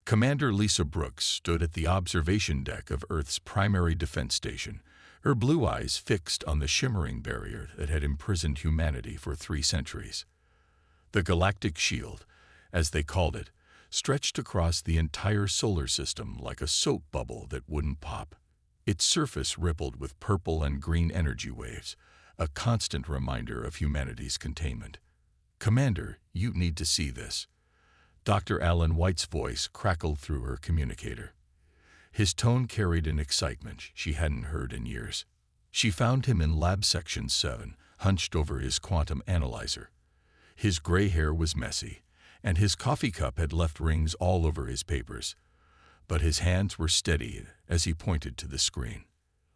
Commander Lisa Brooks stood at the observation deck of Earth's primary defense station, her blue eyes fixed on the shimmering barrier that had imprisoned humanity for 3 centuries. The Galactic Shield, as they called it, stretched across the entire solar system like a soap bubble that wouldn't pop. Its surface rippled with purple and green energy waves, a constant reminder of humanity's containment. "Commander, you need to see this." Dr. Alan White's voice crackled through her communicator. His tone carried an excitement she hadn't heard in years. She found him in Lab Section 7, hunched over his quantum analyzer. His gray hair was messy, and his coffee cup had left rings all over his papers. But his hands were steady as he pointed to the screen.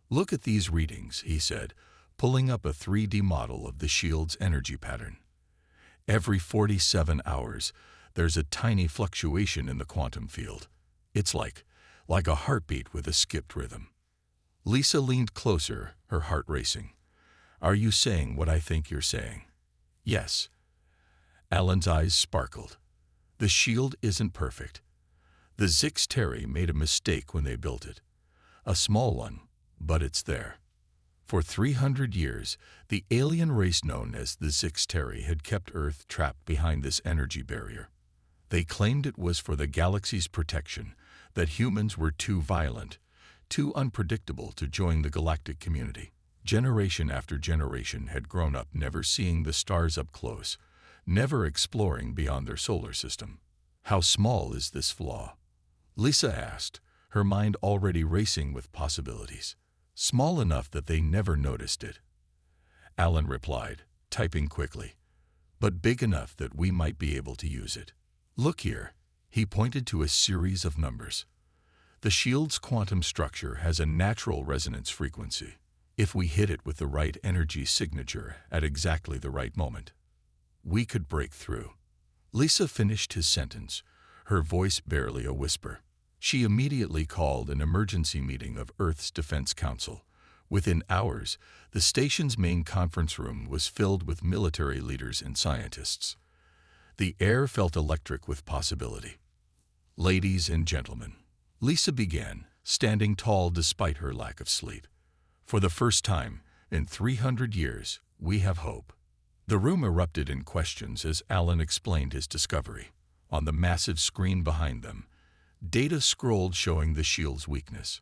"Look at these readings," he said, pulling up a 3D model of the shield's energy pattern. "Every 47 hours, there's a tiny fluctuation in the quantum field. It's like a heartbeat with a skipped rhythm." Lisa leaned closer, her heart racing. "Are you saying what I think you're saying?" "Yes." Alan's eyes sparkled. "The shield isn't perfect. The Zixteri made a mistake when they built it. A small one, but it's there. For 300 years, the alien race known as the Zixteri had kept Earth trapped behind this energy barrier. They claimed it was for the galaxy's protection, that humans were too violent, too unpredictable to join the galactic community. Generation after generation had grown up never seeing the stars up close, never exploring beyond their solar system. "How small is this flaw?" Lisa asked, her mind already racing with possibilities. "Small enough that they never noticed it." Alan replied, typing quickly, "But big enough that we might be able to use it. Look here." He pointed to a series of numbers. "The shield's quantum structure has a natural resonance frequency. If we hit it with the right energy signature at exactly the right moment, we could break through." Lisa finished his sentence, her voice barely a whisper. She immediately called an emergency meeting of Earth's Defense Council. Within hours, the station's main conference room was filled with military leaders and scientists. The air felt electric with possibility. "Ladies and gentlemen," Lisa began, standing tall despite her lack of sleep. "For the first time in 300 years, we have hope." The room erupted in questions as Alan explained his discovery. On the massive screen behind them, data scrolled showing the shield's weakness.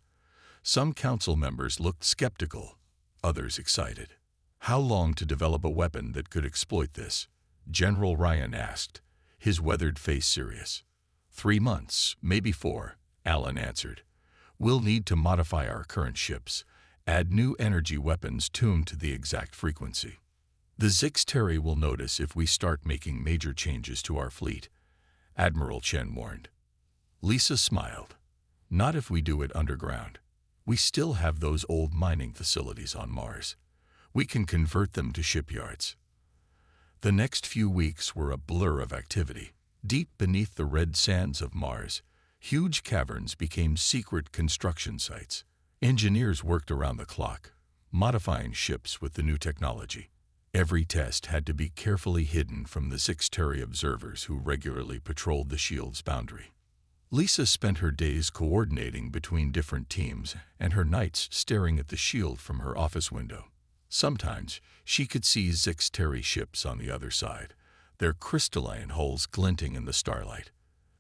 Some council members looked skeptical, others excited. "How long to develop a weapon that could exploit this?" General Ryan asked, his weathered face serious. 3 months, maybe 4, Alan answered. "We'll need to modify our current ships, add new energy weapons tuned to the exact frequency. The Zixteri will notice if we start making major changes to our fleet," Admiral Chen warned. Lisa smiled. "Not if we do it underground. We still have those old mining facilities on Mars. We can convert them to shipyards." The next few weeks were a blur of activity. Deep beneath the red sands of Mars, huge caverns became secret construction sites. Engineers worked around the clock, modifying ships with the new technology. Every test had to be carefully hidden from the Zixteri observers who regularly patrolled the shield's boundary. Lisa spent her days coordinating between different teams and her nights staring at the shield from her office window. Sometimes she could see Zixteri ships on the other side, their crystalline hulls glinting in the starlight.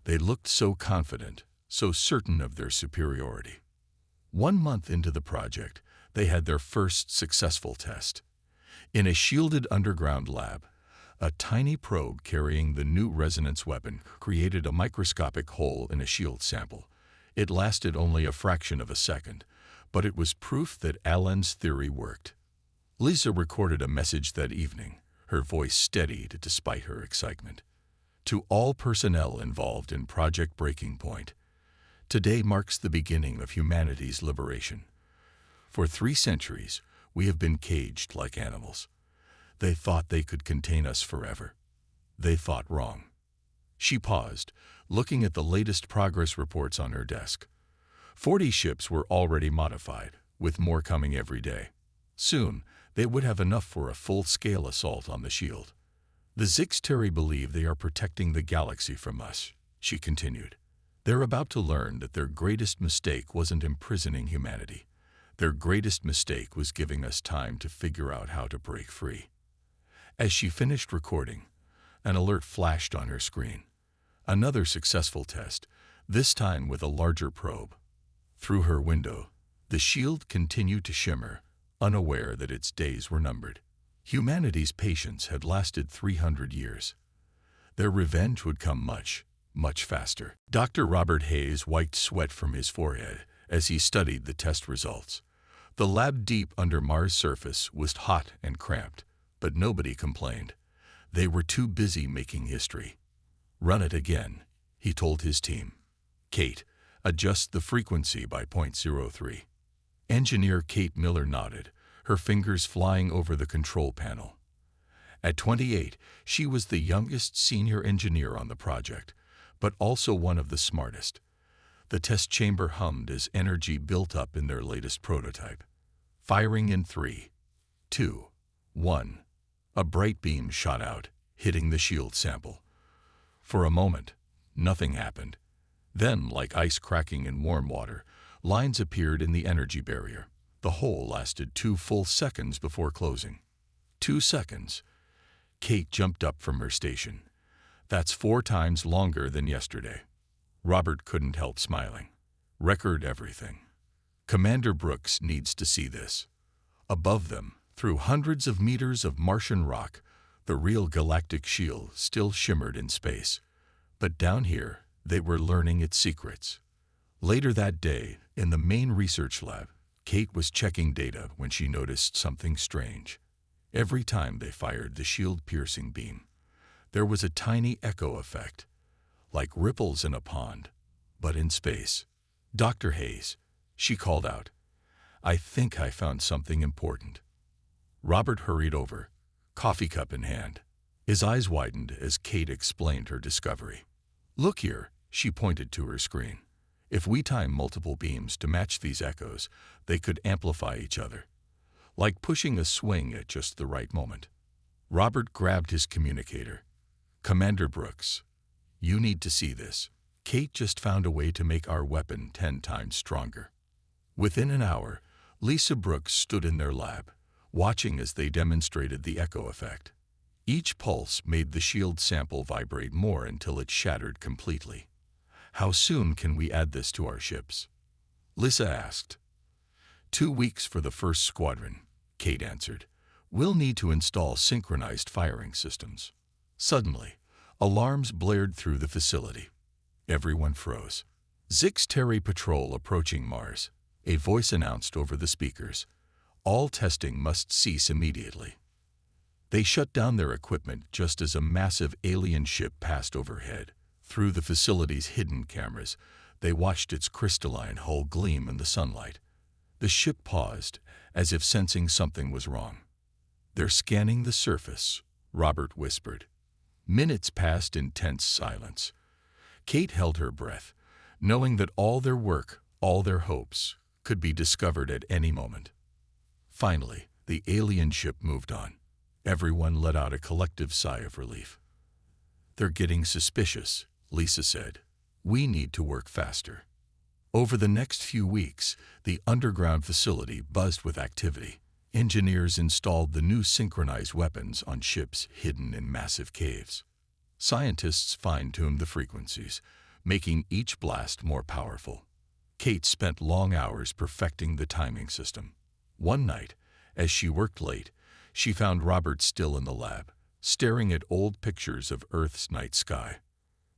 They looked so confident, so certain of their superiority. 1 month into the project, they had their first successful test. In a shielded underground lab, a tiny probe carrying the new resonance weapon created a microscopic hole in a shield sample. It lasted only a fraction of a second, but it was proof that Alan's theory worked. Lisa recorded a message that evening, her voice steadied despite her excitement. "To all personnel involved in Project Breaking Point, today marks the beginning of humanity's liberation. For 3 centuries, we have been caged like animals. They thought they could contain us forever. They thought wrong." She paused, looking at the latest progress reports on her desk. 40 ships were already modified, with more coming every day. Soon, they would have enough for a full-scale assault on the shield. "The Zixteri believe they are protecting the galaxy from us," she continued. They're about to learn that their greatest mistake wasn't imprisoning humanity. Their greatest mistake was giving us time to figure out how to break free. As she finished recording, an alert flashed on her screen. Another successful test, this time with a larger probe. Through her window, the shield continued to shimmer, unaware that its days were numbered. Humanity's patience had lasted 300 years. Their revenge would come much, much faster. Dr. Robert Hayes wiped sweat from his forehead as he studied the test results. The lab deep under Mars' surface was hot and cramped, but nobody complained. They were too busy making history. "Run it again," he told his team. "Kate, adjust the frequency by 0.03. Engineer Kate Miller nodded, her fingers flying over the control panel. At 28, she was the youngest senior engineer on the project, but also one of the smartest. The test chamber hummed as energy built up in their latest prototype. Firing in 3, 2, 1. A bright beam shot out, hitting the shield sample. For a moment, nothing happened. Then, like ice cracking in warm water, lines appeared in the energy barrier. The hole lasted 2 full seconds before closing. 2 seconds. Kate jumped up from her station. That's 4 times longer than yesterday. Robert couldn't help smiling. Record everything. Commander Brooks needs to see this. Above them, through hundreds of meters of Martian rock, the real galactic shield still shimmered in space. But down here, they were learning its secrets. Later that day, in the main research lab, Kate was checking data when she noticed something strange. Every time they fired the shield-piercing beam, there was a tiny echo effect, like ripples in a pond, but in space. "Dr. Hayes," she called out, "I think I found something important." Robert hurried over, coffee cup in hand. His eyes widened as Kate explained her discovery. "Look here," she pointed to her screen. "If we time multiple beams to match these echoes, they could amplify each other, like pushing a swing at just the right moment." Robert grabbed his communicator. "Commander Brooks, you need to see this. Kate just found a way to make our weapon 10 times stronger." Within an hour, Lisa Brooks stood in their lab, watching as they demonstrated the echo effect. Each pulse made the shield sample vibrate more until it shattered completely. "How soon can we add this to our ships?" Lisa asked. 2 weeks for the first squadron," Kate answered. "We'll need to install synchronized firing systems." Suddenly, alarms blared through the facility. Everyone froze. "Zix-Terry Patrol approaching Mars," a voice announced over the speakers. "All testing must cease immediately." They shut down their equipment just as a massive alien ship passed overhead. Through the facility's hidden cameras, they watched its crystalline hull gleam in the sunlight. The ship paused, as if sensing something was wrong. "They're scanning the surface," Robert whispered. Minutes passed in tense silence. Kate held her breath, knowing that all their work, all their hopes, could be discovered at any moment. Finally, the alien ship moved on. Everyone let out a collective sigh of relief. "They're getting suspicious," Lisa said. "We need to work faster." Over the next few weeks, the underground facility buzzed with activity. Engineers installed the new synchronized weapons on ships hidden in massive caves. Scientists fine-tuned the frequencies, making each blast more powerful. Kate spent long hours perfecting the timing system. One night, as she worked late, she found Robert still in the lab, staring at old pictures of Earth's night sky.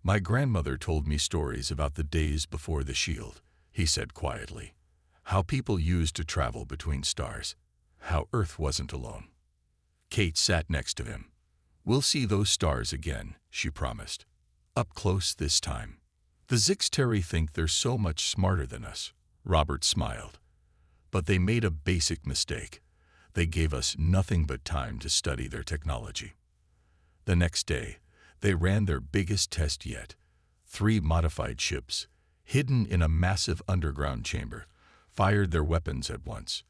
"My grandmother told me stories about the days before the shield," he said quietly. "How people used to travel between stars. How Earth wasn't alone." Kate sat next to him. "We'll see those stars again," she promised. "Up close this time." "The Zix-Terry think they're so much smarter than us," Robert smiled. "But they made a basic mistake. They gave us nothing but time to study their technology." The next day, they ran their biggest test yet. 3 modified ships, hidden in a massive underground chamber, fired their weapons at once.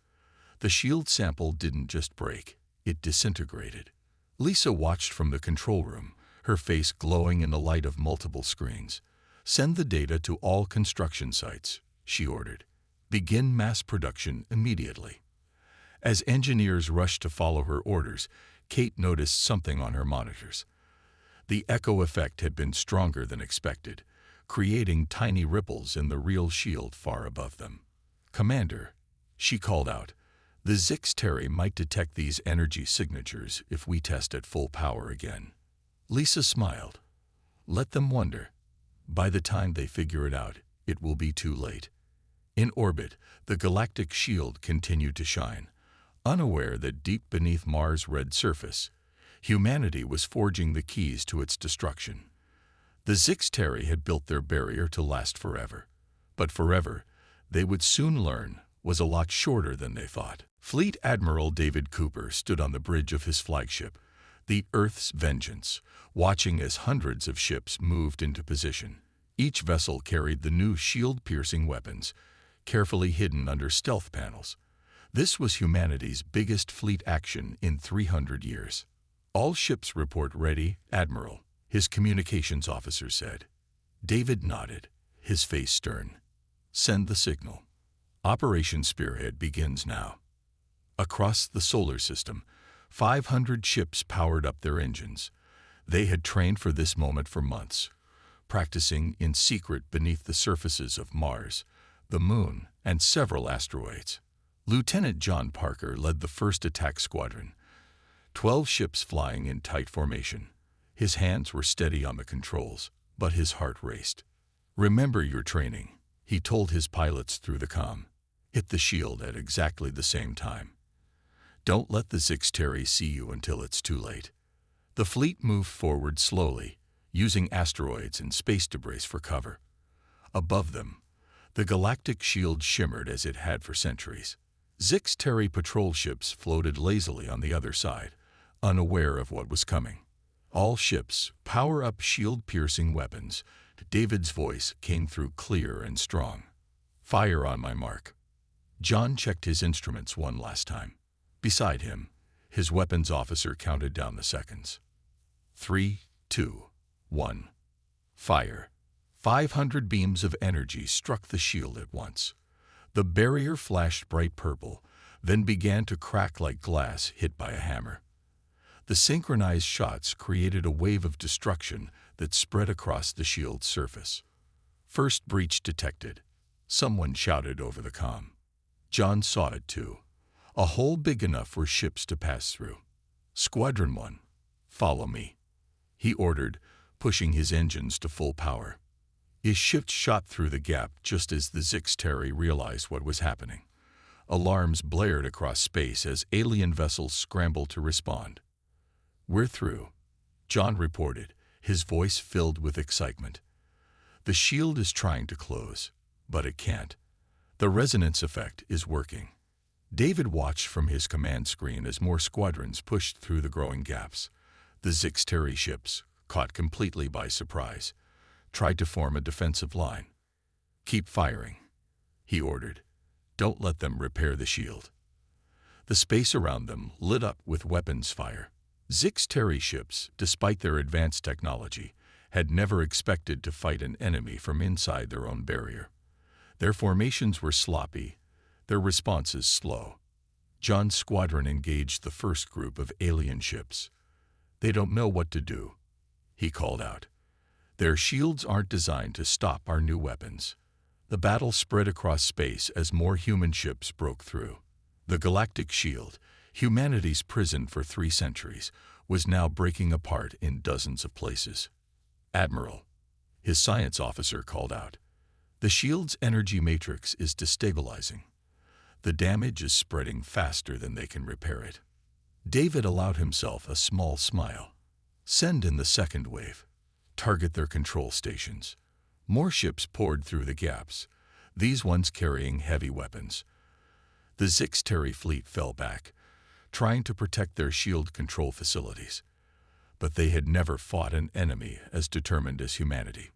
The shield sample didn't just break, it disintegrated. Lisa watched from the control room, her face glowing in the light of multiple screens. "Send the data to all construction sites," she ordered. "Begin mass production immediately." As engineers rushed to follow her orders, Kate noticed something on her monitors. The echo effect had been stronger than expected, creating tiny ripples in the real shield far above them. "Commander," she called out, "the Zixteri might detect these energy signatures if we test at full power again." Lisa smiled. "Let them wonder. By the time they figure it out, it will be too late." In orbit, the galactic shield continued to shine, unaware that deep beneath Mars' red surface, humanity was forging the keys to its destruction. The Zixteri had built their barrier to last forever, but forever, they would soon learn, was a lot shorter than they thought. Fleet Admiral David Cooper stood on the bridge of his flagship, the Earth's Vengeance, watching as hundreds of ships moved into position. Each vessel carried the new shield-piercing weapons, carefully hidden under stealth panels. This was humanity's biggest fleet action in 300 years. "All ships report ready, Admiral," his communications officer said. David nodded, his face stern. "Send the signal. Operation Spearhead begins now." Across the solar system, 500 ships powered up their engines. They had trained for this moment for months, practicing in secret beneath the surfaces of Mars, the Moon, and several asteroids. Lieutenant John Parker led the first attack squadron, 12 ships flying in tight formation. His hands were steady on the controls, but his heart raced. "Remember your training," he told his pilots through the comm. "Hit the shield at exactly the same time. Don't let the Zixteri see you until it's too late." The fleet moved forward slowly, using asteroids and space debris for cover. Above them, the galactic shield shimmered as it had for centuries. Zixteri patrol ships floated lazily on the other side, unaware of what was coming. "All ships, power up shield-piercing weapons." David's voice came through clear and strong. "Fire on my mark." John checked his instruments one last time. Beside him, his weapons officer counted down the seconds. 3, 2, 1. Fire. 500 beams of energy struck the shield at once. The barrier flashed bright purple, then began to crack like glass hit by a hammer. The synchronized shots created a wave of destruction that spread across the shield's surface. "First breach detected," someone shouted over the comm. John saw it too. A hole big enough for ships to pass through. "Squadron 1, follow me," he ordered, pushing his engines to full power. His ship shot through the gap just as the Zixteri realized what was happening. Alarms blared across space as alien vessels scrambled to respond. "We're through," John reported, his voice filled with excitement. "The shield is trying to close, but it can't. The resonance effect is working." David watched from his command screen as more squadrons pushed through the growing gaps. The Zixteri ships, caught completely by surprise, tried to form a defensive line. "Keep firing," he ordered. "Don't let them repair the shield." The space around them lit up with weapons fire. Zixteri ships, despite their advanced technology, had never expected to fight an enemy from inside their own barrier. Their formations were sloppy, their responses slow. John's squadron engaged the first group of alien ships. "They don't know what to do," he called out. "Their shields aren't designed to stop our new weapons." The battle spread across space as more human ships broke through. The galactic shield, humanity's prison for 3 centuries, was now breaking apart in dozens of places. "Admiral," his science officer called out, "the shield's energy matrix is destabilizing. The damage is spreading faster than they can repair it." David allowed himself a small smile. "Send in the second wave. Target their control stations." More ships poured through the gaps, these ones carrying heavy weapons. The Zixteri fleet fell back, trying to protect their shield control facilities. But they had never fought an enemy as determined as humanity.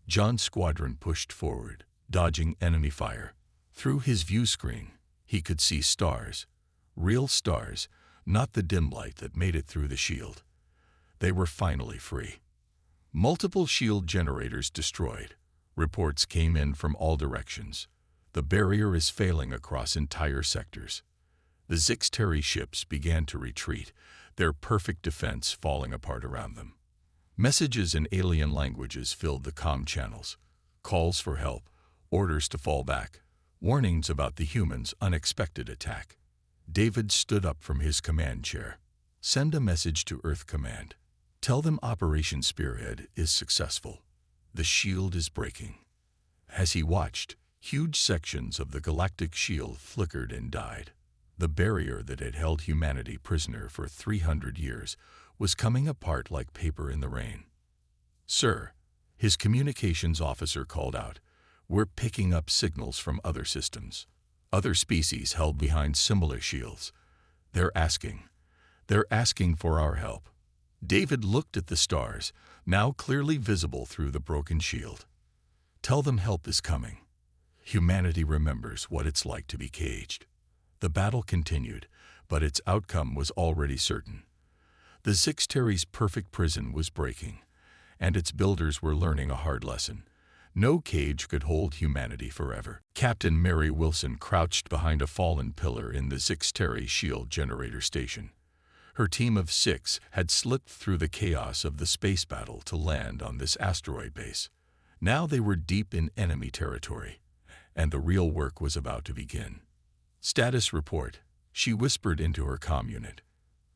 John's squadron pushed forward, dodging enemy fire. Through his view screen, he could see stars. Real stars, not the dim light that made it through the shield. They were finally free. Multiple shield generators destroyed. Reports came in from all directions. The barrier is failing across entire sectors. The Zixteri ships began to retreat, their perfect defense falling apart around them. Messages in alien languages filled the comm channels. Calls for help, orders to fall back, warnings about the humans' unexpected attack. David stood up from his command chair. Send a message to Earth Command. Tell them Operation Spearhead is successful. The shield is breaking. As he watched, huge sections of the galactic shield flickered and died. The barrier that had held humanity prisoner for 300 years was coming apart like paper in the rain. "Sir," his communications officer called out, "we're picking up signals from other systems. Other species held behind similar shields. They're asking for our help." David looked at the stars, now clearly visible through the broken shield. "Tell them help is coming. Humanity remembers what it's like to be caged." The battle continued, but its outcome was already certain. The Zixteri's perfect prison was breaking, and its builders were learning a hard lesson. No cage could hold humanity forever. Captain Mary Wilson crouched behind a fallen pillar in the Zixteri shield generator station. Her team of 6 had slipped through the chaos of the space battle to land on this asteroid base. Now they were deep in enemy territory, and the real work was about to begin. "Status report," she whispered into her comm unit.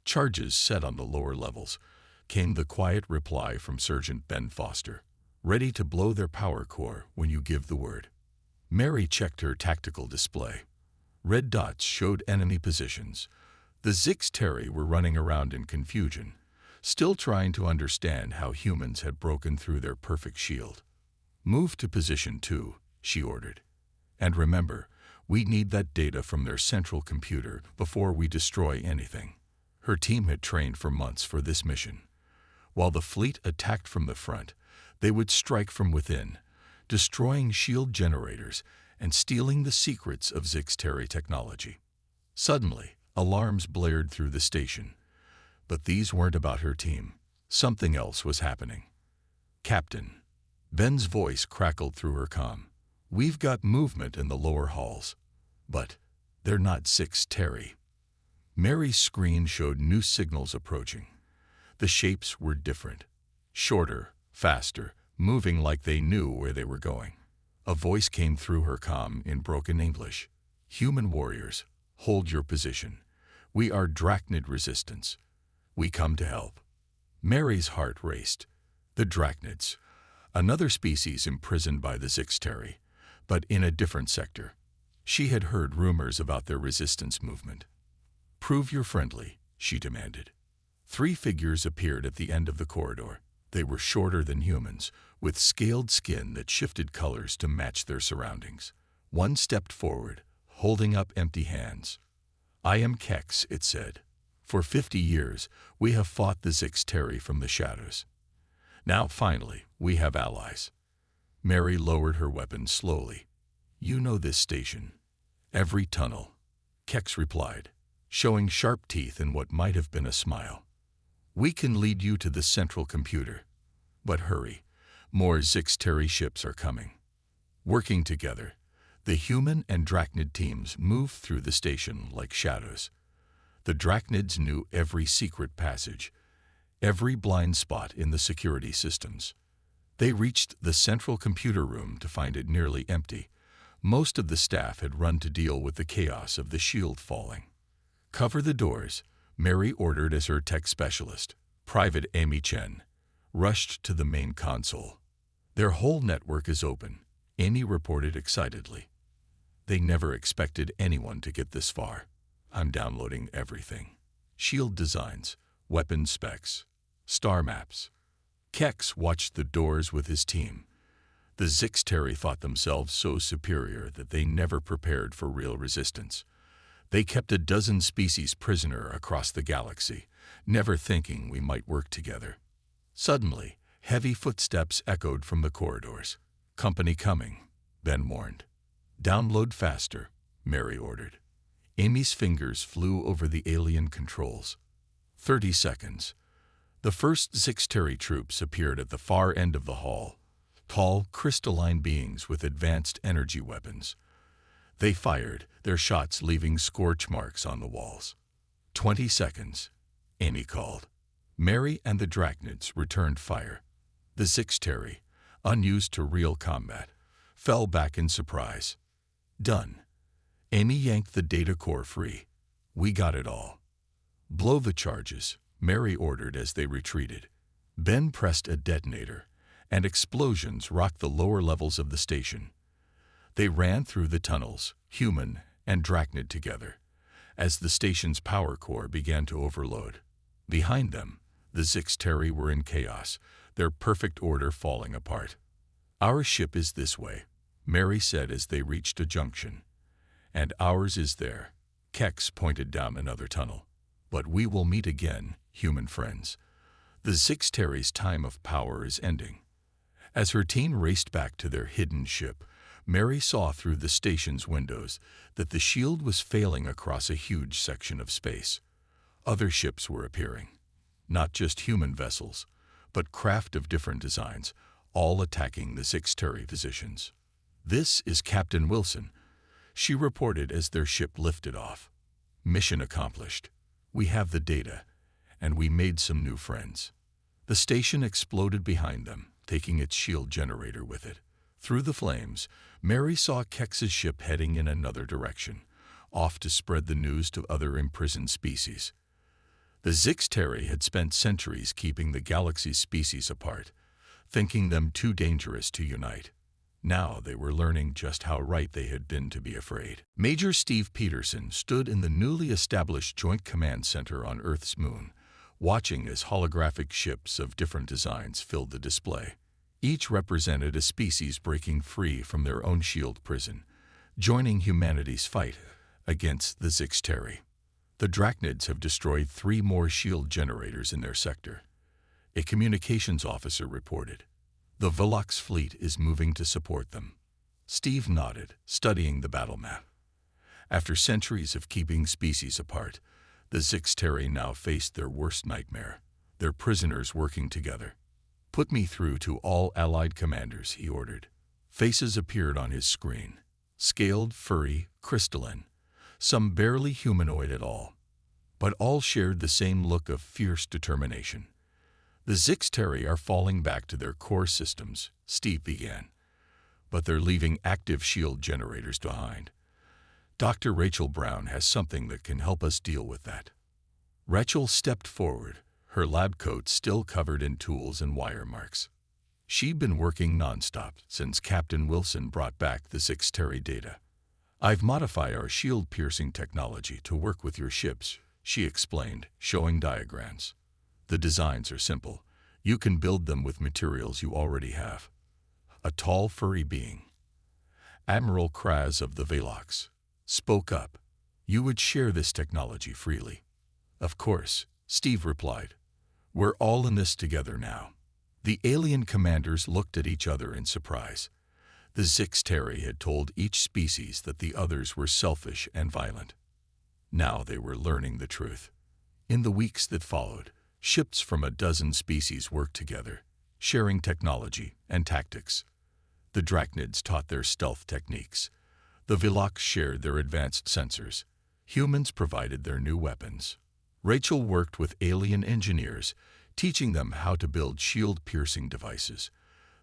"Charges set on the lower levels," came the quiet reply from Sergeant Ben Foster. "Ready to blow their power core when you give the word." Mary checked her tactical display. Red dots showed enemy positions. The Zixteri were running around in confusion, still trying to understand how humans had broken through their perfect shield. "Move to position 2, she ordered. "And remember, we need that data from their central computer before we destroy anything." Her team had trained for months for this mission. While the fleet attacked from the front, they would strike from within, destroying shield generators and stealing the secrets of Zixteri technology. Suddenly, alarms blared through the station. But these weren't about her team. Something else was happening. "Captain," Ben's voice crackled through her comm. "We've got movement in the lower halls. But they're not Zixteri." Mary's screen showed new signals approaching. The shapes were different. Shorter, faster, moving like they knew where they were going. A voice came through her comm in broken English. "Human warriors, hold your position. We are Drachnid resistance. We come to help." Mary's heart raced. The Drachnids, another species imprisoned by the Zixteri, but in a different sector. She had heard rumors about their resistance movement. "Prove you're friendly," she demanded. 3 figures appeared at the end of the corridor. They were shorter than humans, with scaled skin that shifted colors to match their surroundings. One stepped forward, holding up empty hands. "I am Kex," it said. "For 50 years, we have fought the Zixteri from the shadows. Now, finally, we have allies." Mary lowered her weapon slowly. "You know this station. Every tunnel." Kex replied, showing sharp teeth in what might have been a smile. "We can lead you to the central computer. But hurry, more Zixteri ships are coming." Working together, the human and Drachnid teams moved through the station like shadows. The Drachnids knew every secret passage, every blind spot in the security systems. They reached the central computer room to find it nearly empty. Most of the staff had run to deal with the chaos of the shield falling. "Cover the doors," Mary ordered as her tech specialist. Private Amy Chen rushed to the main console. "Their whole network is open," Amy reported excitedly. "They never expected anyone to get this far. I'm downloading everything. Shield designs, weapon specs, star maps." Kex watched the doors with his team. The Zixteri thought themselves so superior that they never prepared for real resistance. They kept a dozen species prisoner across the galaxy, never thinking we might work together. Suddenly, heavy footsteps echoed from the corridors. "Company coming," Ben warned. "Download faster," Mary ordered. Amy's fingers flew over the alien controls. 30 seconds. The first Zixteri troops appeared at the far end of the hall. tall, crystalline beings with advanced energy weapons. They fired, their shots leaving scorch marks on the walls. 20 seconds, Amy called. Mary and the Drachnids returned fire. The Zixteri, unused to real combat, fell back in surprise. Done. Amy yanked the data core free. We got it all. Blow the charges, Mary ordered as they retreated. Ben pressed a detonator, and explosions rocked the lower levels of the station. They ran through the tunnels, human and Drachnid together, as the station's power core began to overload. Behind them, the Zixteri were in chaos, their perfect order falling apart. Our ship is this way, Mary said as they reached a junction. And ours is there. Kex pointed down another tunnel. But we will meet again, human friends. The Zixteri's time of power is ending. As her team raced back to their hidden ship, Mary saw through the station's windows that the shield was failing across a huge section of space. Other ships were appearing. Not just human vessels, but craft of different designs, all attacking the Zixteri positions. This is Captain Wilson, she reported as their ship lifted off. Mission accomplished. We have the data, and we made some new friends. The station exploded behind them, taking its shield generator with it. Through the flames, Mary saw Kex's ship heading in another direction, off to spread the news to other imprisoned species. The Zixteri had spent centuries keeping the galaxy's species apart, thinking them too dangerous to unite. Now they were learning just how right they had been to be afraid. Major Steve Peterson stood in the newly established Joint Command Center on Earth's moon, watching as holographic ships of different designs filled the display. Each represented a species breaking free from their own shield prison, joining humanity's fight against the Zixteri. The Drachnids have destroyed 3 more shield generators in their sector, a communications officer reported. The Velox fleet is moving to support them. Steve nodded, studying the battle map. After centuries of keeping species apart, the Zixteri now faced their worst nightmare, their prisoners working together. Put me through to all Allied commanders, he ordered. Faces appeared on his screen. Scaled, furry, crystalline, some barely humanoid at all. But all shared the same look of fierce determination. The Zixteri are falling back to their core systems, Steve began. But they're leaving active shield generators behind. Dr. Rachel Brown has something that can help us deal with that. Rachel stepped forward, her lab coat still covered in tools and wire marks. She'd been working nonstop since Captain Wilson brought back the Zixteri data. I've modified our shield-piercing technology to work with your ships, she explained, showing diagrams. The designs are simple. You can build them with materials you already have. A tall, furry being, Admiral Kraz of the Velox, spoke up. You would share this technology freely. Of course, Steve replied. We're all in this together now. The alien commanders looked at each other in surprise. The Zixteri had told each species that the others were selfish and violent. Now they were learning the truth. In the weeks that followed, ships from a dozen species worked together, sharing technology and tactics. The Drachnids taught their stealth techniques. The Velox shared their advanced sensors. Humans provided their new weapons. Rachel worked with alien engineers, teaching them how to build shield-piercing devices.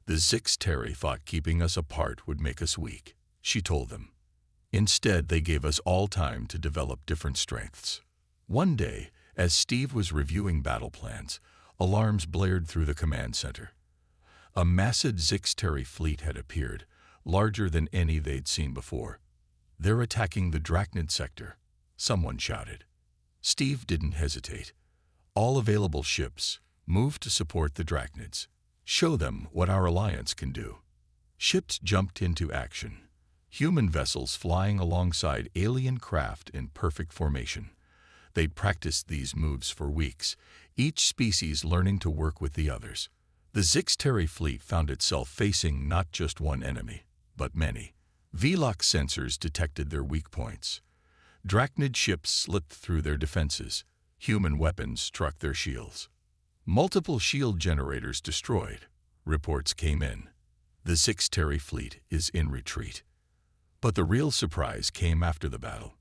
The Zixteri thought keeping us apart would make us weak, she told them. Instead, they gave us all time to develop different strengths. One day, as Steve was reviewing battle plans, alarms blared through the command center. A massive Zixteri fleet had appeared, larger than any they'd seen before. They're attacking the Drachnid sector, someone shouted. Steve didn't hesitate. All available ships, move to support the Drachnids. Show them what our alliance can do. Ships jumped into action. Human vessels flying alongside alien craft in perfect formation. They'd practiced these moves for weeks, each species learning to work with the others. The Zixteri fleet found itself facing not just one enemy, but many. Velox sensors detected their weak points. Drachnid ships slipped through their defenses. Human weapons struck their shields. Multiple shield generators destroyed, reports came in. The Zixteri fleet is in retreat. But the real surprise came after the battle.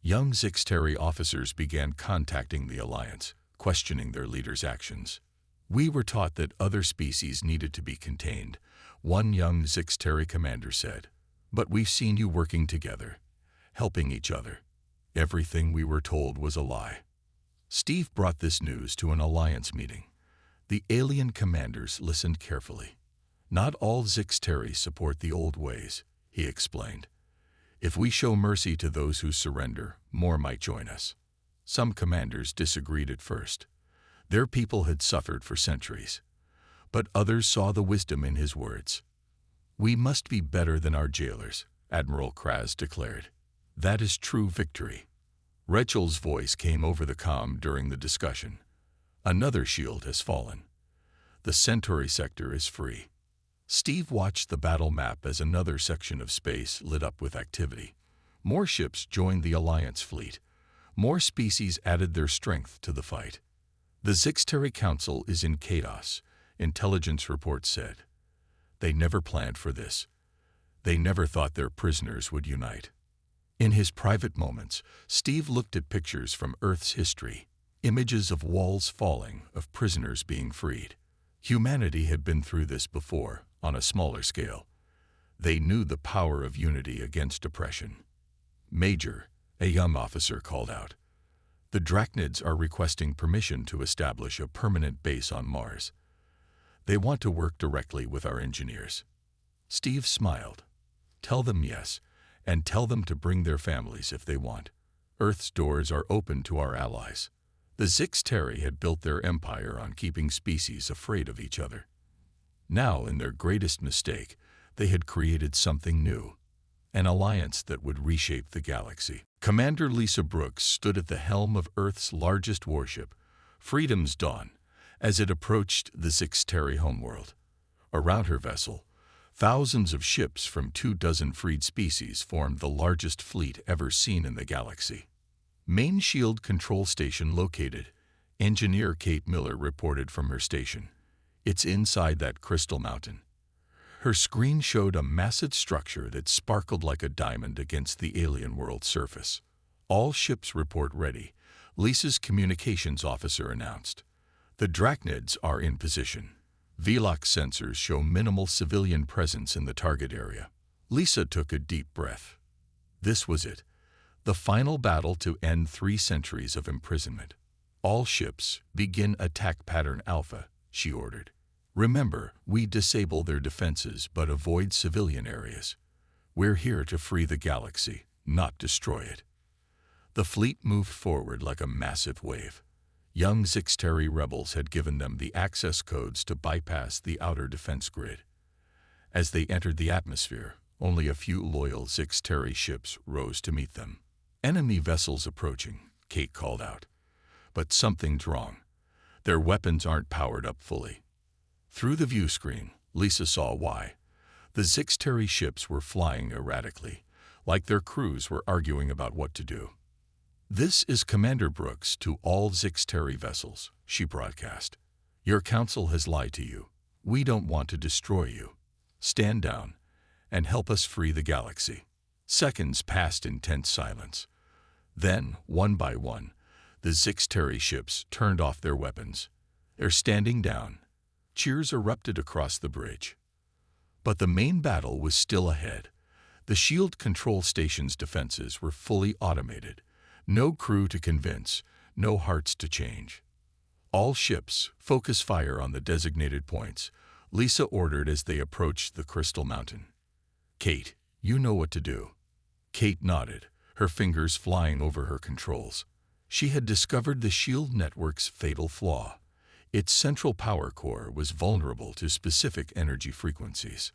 Young Zixteri officers began contacting the Alliance, questioning their leaders' actions. "We were taught that other species needed to be contained," one young Zixteri commander said. "But we've seen you working together, helping each other. Everything we were told was a lie." Steve brought this news to an Alliance meeting. The alien commanders listened carefully. "Not all Zixteri support the old ways," he explained. "If we show mercy to those who surrender, more might join us." Some commanders disagreed at first. Their people had suffered for centuries. But others saw the wisdom in his words. "We must be better than our jailers," Admiral Kraz declared. "That is true victory." Rechel's voice came over the comm during the discussion. "Another shield has fallen. The Centauri sector is free." Steve watched the battle map as another section of space lit up with activity. More ships joined the Alliance fleet. More species added their strength to the fight. "The Zixteri Council is in chaos," intelligence reports said. "They never planned for this. They never thought their prisoners would unite." In his private moments, Steve looked at pictures from Earth's history, images of walls falling, of prisoners being freed. Humanity had been through this before, on a smaller scale. They knew the power of unity against oppression. "Major," a young officer called out, "the Drachnids are requesting permission to establish a permanent base on Mars. They want to work directly with our engineers." Steve smiled. "Tell them yes, and tell them to bring their families if they want. Earth's doors are open to our allies." The Zixteri had built their empire on keeping species afraid of each other. Now, in their greatest mistake, they had created something new, an alliance that would reshape the galaxy. Commander Lisa Brooks stood at the helm of Earth's largest warship, Freedom's Dawn, as it approached the Zixteri homeworld. Around her vessel, thousands of ships from 24 freed species formed the largest fleet ever seen in the galaxy. "Main shield control station located," engineer Kate Miller reported from her station. "It's inside that crystal mountain." Her screen showed a massive structure that sparkled like a diamond against the alien world surface. "All ships report ready," Lisa's communications officer announced. "The Drachnids are in position. VLOC sensors show minimal civilian presence in the target area." Lisa took a deep breath. This was it, the final battle to end 3 centuries of imprisonment. "All ships, begin attack pattern Alpha," she ordered. "Remember, we disable their defenses but avoid civilian areas. We're here to free the galaxy, not destroy it." The fleet moved forward like a massive wave. Young Zixteri rebels had given them the access codes to bypass the outer defense grid. As they entered the atmosphere, only a few loyal Zixteri ships rose to meet them. "Enemy vessels approaching," Kate called out. "But something's wrong. Their weapons aren't powered up fully." Through the view screen, Lisa saw why. The Zixteri ships were flying erratically, like their crews were arguing about what to do. "This is Commander Brooks to all Zixteri vessels," she broadcast. "Your council has lied to you. We don't want to destroy you. Stand down and help us free the galaxy." Seconds passed in tense silence. Then, one by one, the Zixteri ships turned off their weapons. "They're standing down." Cheers erupted across the bridge. But the main battle was still ahead. The shield control station's defenses were fully automated. No crew to convince, no hearts to change. "All ships, focus fire on the designated points," Lisa ordered as they approached the Crystal Mountain. "Kate, you know what to do." Kate nodded, her fingers flying over her controls. She had discovered the shield network's fatal flaw. Its central power core was vulnerable to specific energy frequencies.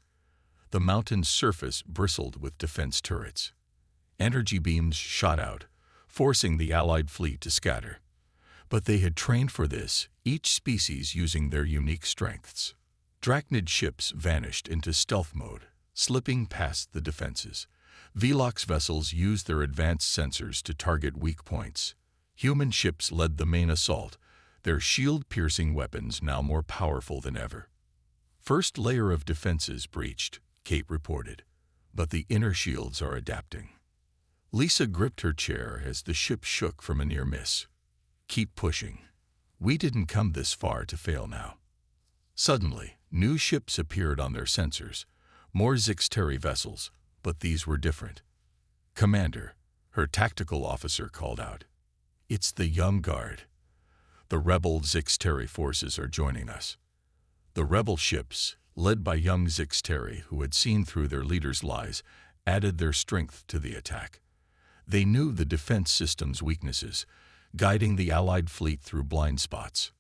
The mountain's surface bristled with defense turrets. Energy beams shot out, forcing the Allied fleet to scatter. But they had trained for this, each species using their unique strengths. Drachnid ships vanished into stealth mode, slipping past the defenses. VLOC's vessels used their advanced sensors to target weak points. Human ships led the main assault, their shield-piercing weapons now more powerful than ever. First layer of defenses breached, Kate reported, but the inner shields are adapting. Lisa gripped her chair as the ship shook from a near miss. Keep pushing. We didn't come this far to fail now. Suddenly, new ships appeared on their sensors, more Zixteri vessels, but these were different. Commander, her tactical officer called out. It's the Young Guard. The rebel Zixteri forces are joining us. The rebel ships, led by young Zixteri who had seen through their leader's lies, added their strength to the attack. They knew the defense system's weaknesses, guiding the Allied fleet through blind spots.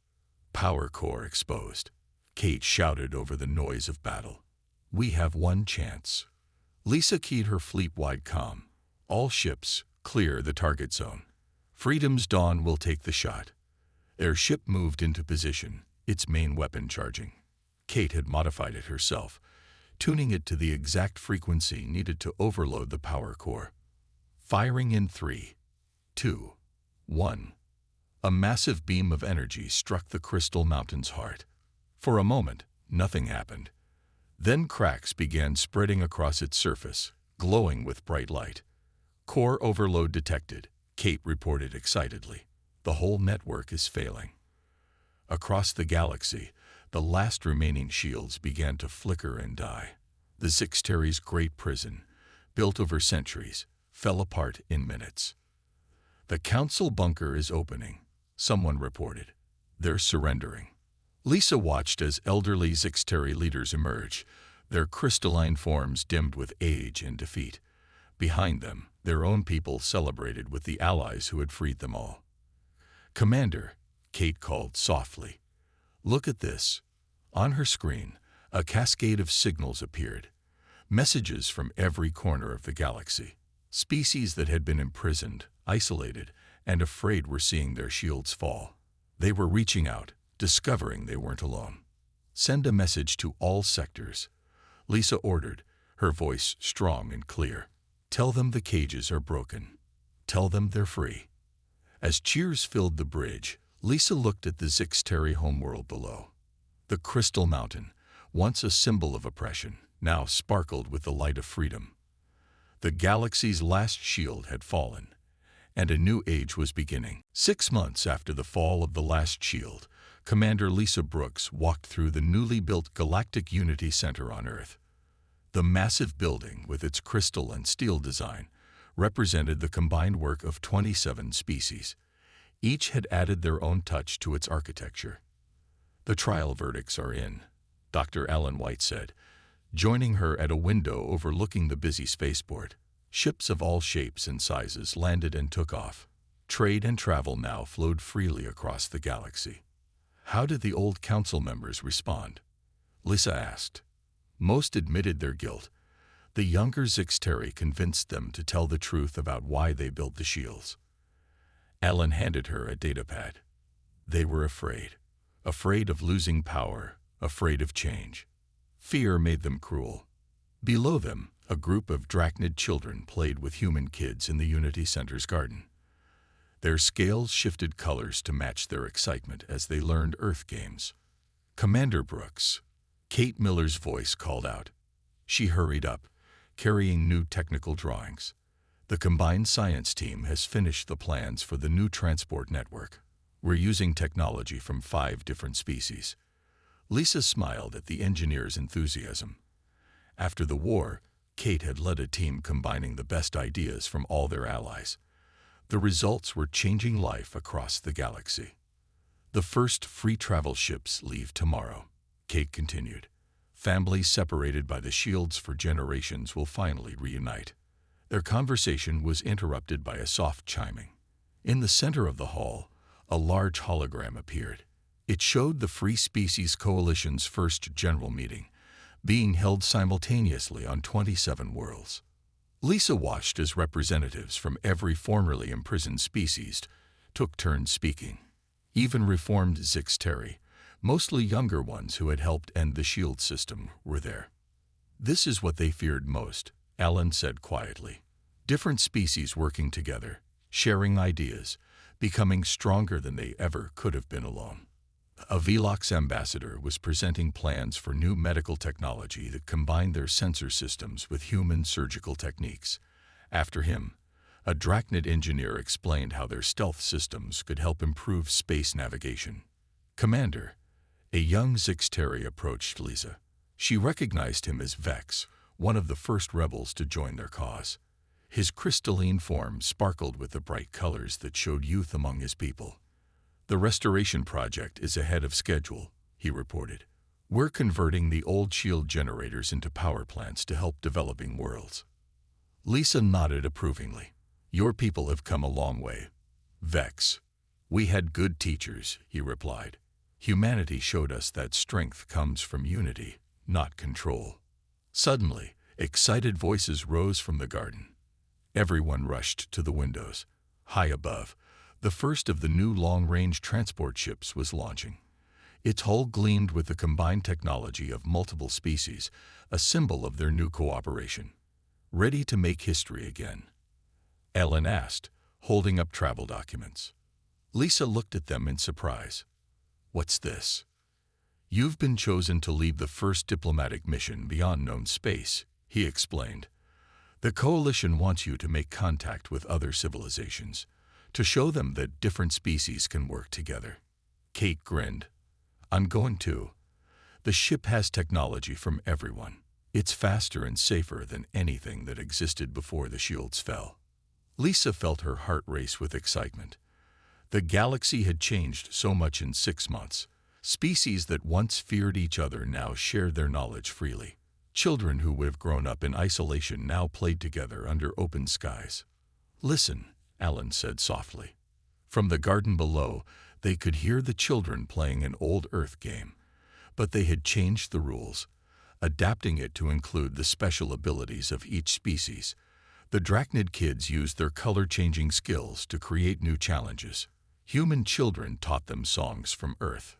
Power core exposed. Kate shouted over the noise of battle. We have one chance. Lisa keyed her fleet-wide comm. All ships, clear the target zone. Freedom's Dawn will take the shot. Their ship moved into position, its main weapon charging. Kate had modified it herself, tuning it to the exact frequency needed to overload the power core. Firing in 3, 2, 1. A massive beam of energy struck the Crystal Mountain's heart. For a moment, nothing happened. Then cracks began spreading across its surface, glowing with bright light. Core overload detected, Kate reported excitedly. The whole network is failing. Across the galaxy, the last remaining shields began to flicker and die. The Zixteri's great prison, built over centuries, fell apart in minutes. The council bunker is opening, someone reported. They're surrendering. Lisa watched as elderly Zixteri leaders emerged, their crystalline forms dimmed with age and defeat. Behind them, their own people celebrated with the allies who had freed them all. Commander, Kate called softly. Look at this. On her screen, a cascade of signals appeared. Messages from every corner of the galaxy. Species that had been imprisoned, isolated, and afraid were seeing their shields fall. They were reaching out, discovering they weren't alone. Send a message to all sectors, Lisa ordered, her voice strong and clear. Tell them the cages are broken. Tell them they're free. As cheers filled the bridge, Lisa looked at the Zixteri homeworld below. The Crystal Mountain, once a symbol of oppression, now sparkled with the light of freedom. The galaxy's last shield had fallen, and a new age was beginning. 6 months after the fall of the last shield, Commander Lisa Brooks walked through the newly built Galactic Unity Center on Earth. The massive building, with its crystal and steel design, represented the combined work of 27 species. Each had added their own touch to its architecture. The trial verdicts are in, Dr. Alan White said, joining her at a window overlooking the busy spaceport. Ships of all shapes and sizes landed and took off. Trade and travel now flowed freely across the galaxy. How did the old council members respond? Lisa asked. Most admitted their guilt. The younger Zixteri convinced them to tell the truth about why they built the shields. Alan handed her a datapad. They were afraid. Afraid of losing power, afraid of change. Fear made them cruel. Below them, a group of Drachnid children played with human kids in the Unity Center's garden. Their scales shifted colors to match their excitement as they learned Earth games. Commander Brooks, Kate Miller's voice called out. She hurried up, carrying new technical drawings. The combined science team has finished the plans for the new transport network. We're using technology from 5 different species. Lisa smiled at the engineer's enthusiasm. After the war, Kate had led a team combining the best ideas from all their allies. The results were changing life across the galaxy. The first free travel ships leave tomorrow, Kate continued. Families separated by the shields for generations will finally reunite. Their conversation was interrupted by a soft chiming. In the center of the hall, a large hologram appeared. It showed the Free Species Coalition's first general meeting, being held simultaneously on 27 worlds. Lisa watched as representatives from every formerly imprisoned species took turns speaking. Even reformed Zixteri, mostly younger ones who had helped end the shield system, were there. This is what they feared most, Alan said quietly. Different species working together, sharing ideas, becoming stronger than they ever could have been alone. A Velox ambassador was presenting plans for new medical technology that combined their sensor systems with human surgical techniques. After him, a Drachnid engineer explained how their stealth systems could help improve space navigation. Commander, a young Zixteri approached Lisa. She recognized him as Vex, one of the first rebels to join their cause. His crystalline form sparkled with the bright colors that showed youth among his people. "The restoration project is ahead of schedule," he reported. "We're converting the old shield generators into power plants to help developing worlds." Lisa nodded approvingly. "Your people have come a long way, Vex." "We had good teachers," he replied. "Humanity showed us that strength comes from unity, not control." Suddenly, excited voices rose from the garden. Everyone rushed to the windows. High above, the first of the new long-range transport ships was launching. Its hull gleamed with the combined technology of multiple species, a symbol of their new cooperation. "Ready to make history again?" Ellen asked, holding up travel documents. Lisa looked at them in surprise. "What's this?" "You've been chosen to lead the first diplomatic mission beyond known space," he explained. "The Coalition wants you to make contact with other civilizations, to show them that different species can work together." Kate grinned. "I'm going too. The ship has technology from everyone. It's faster and safer than anything that existed before the shields fell." Lisa felt her heart race with excitement. The galaxy had changed so much in 6 months. Species that once feared each other now shared their knowledge freely. Children who would have grown up in isolation now played together under open skies. "Listen," Alan said softly. From the garden below, they could hear the children playing an old Earth game. But they had changed the rules, adapting it to include the special abilities of each species. The Drachnid kids used their color-changing skills to create new challenges. Human children taught them songs from Earth.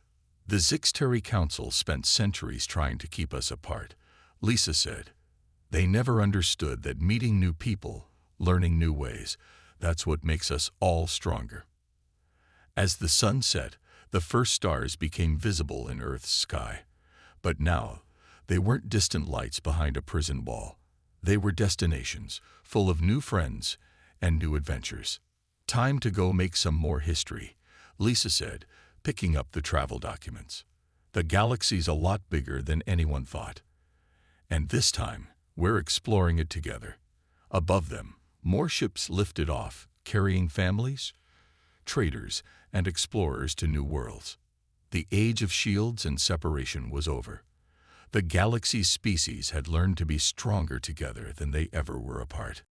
"The Zixteri Council spent centuries trying to keep us apart," Lisa said. "They never understood that meeting new people, learning new ways, that's what makes us all stronger." As the sun set, the first stars became visible in Earth's sky. But now, they weren't distant lights behind a prison wall. They were destinations, full of new friends and new adventures. "Time to go make some more history," Lisa said, picking up the travel documents. "The galaxy's a lot bigger than anyone thought. And this time, we're exploring it together." Above them, more ships lifted off, carrying families, traders, and explorers to new worlds. The age of shields and separation was over. The galaxy's species had learned to be stronger together than they ever were apart.